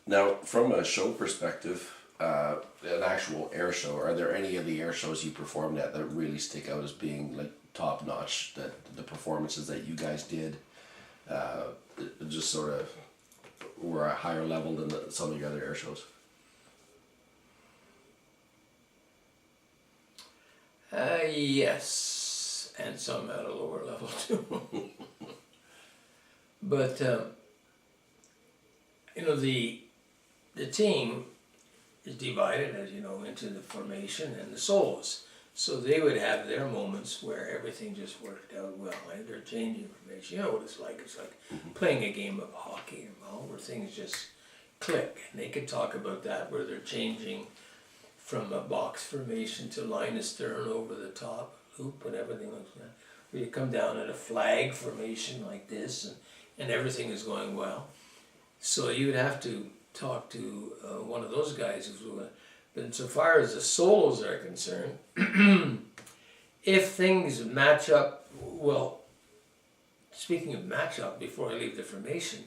Now, from a show perspective, an actual air show, are there any of the air shows you performed at that really stick out as being like top notch? That the performances that you guys did, just sort of were a higher level than some of your other air shows? Yes, and some at a lower level too. But you know, the team is divided, as you know, into the formation and the solos. So they would have their moments where everything just worked out well. Right? They're changing formation. You know what it's like? It's like playing a game of hockey, where things just click. And they could talk about that, where they're changing from a box formation to line astern over the top loop and everything like that. Where you come down at a flag formation like this, and everything is going well. So you would have to talk to one of those guys who's doing it. But insofar as the solos are concerned, if things match up, well, speaking of match up, before I leave the formation,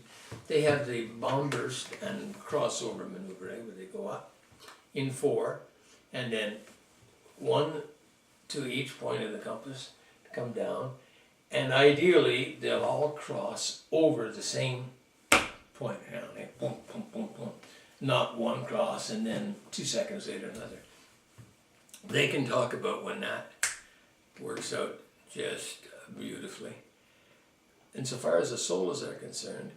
they have the bomb burst and crossover maneuver, right, where they go up in 4, and then 1 to each point of the compass to come down, and ideally they'll all cross over the same point. You know, like boom, boom, boom, boom. Not one cross and then 2 seconds later another. They can talk about when that works out just beautifully. Insofar as the solos are concerned,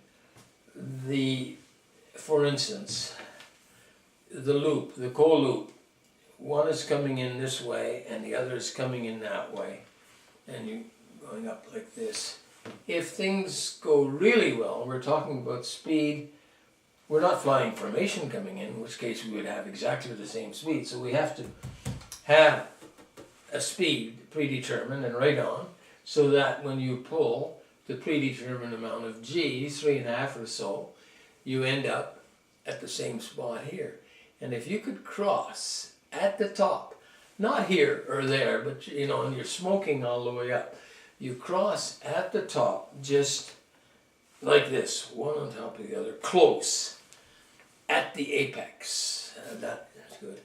for instance, the loop, the co-loop, one is coming in this way and the other is coming in that way, and you're going up like this. If things go really well, we're talking about speed, we're not flying formation coming in which case we would have exactly the same speed, so we have to have a speed predetermined and right on, so that when you pull the predetermined amount of G, 3.5 or so, you end up at the same spot here. And if you could cross at the top, not here or there, but you know, and you're smoking all the way up, you cross at the top just like this, one on top of the other, close, at the apex. That's good.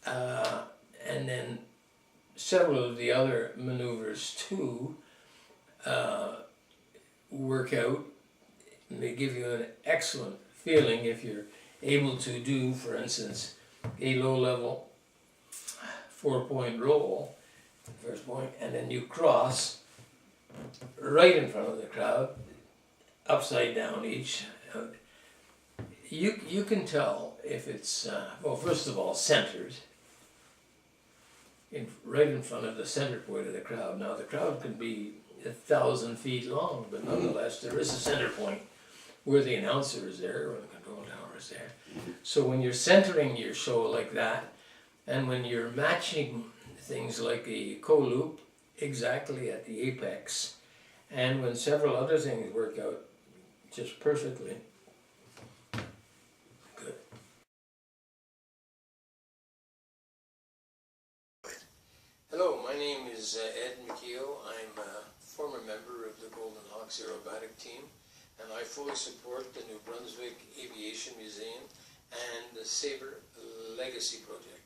And then several of the other maneuvers too work out, and they give you an excellent feeling if you're able to do, for instance, a low-level 4-point roll, first point, and then you cross right in front of the crowd, upside down each. You can tell if it's, well, first of all, centered, right in front of the center point of the crowd. Now the crowd can be 1,000 feet long, but nonetheless there is a center point where the announcer is there, or the control tower is there. So when you're centering your show like that, and when you're matching things like a co-loop exactly at the apex, and when several other things work out just perfectly, good. Hello, my name is Ed McKeogh. I'm a former member of the Golden Hawks aerobatic team, and I fully support the New Brunswick Aviation Museum and the Sabre Legacy Project.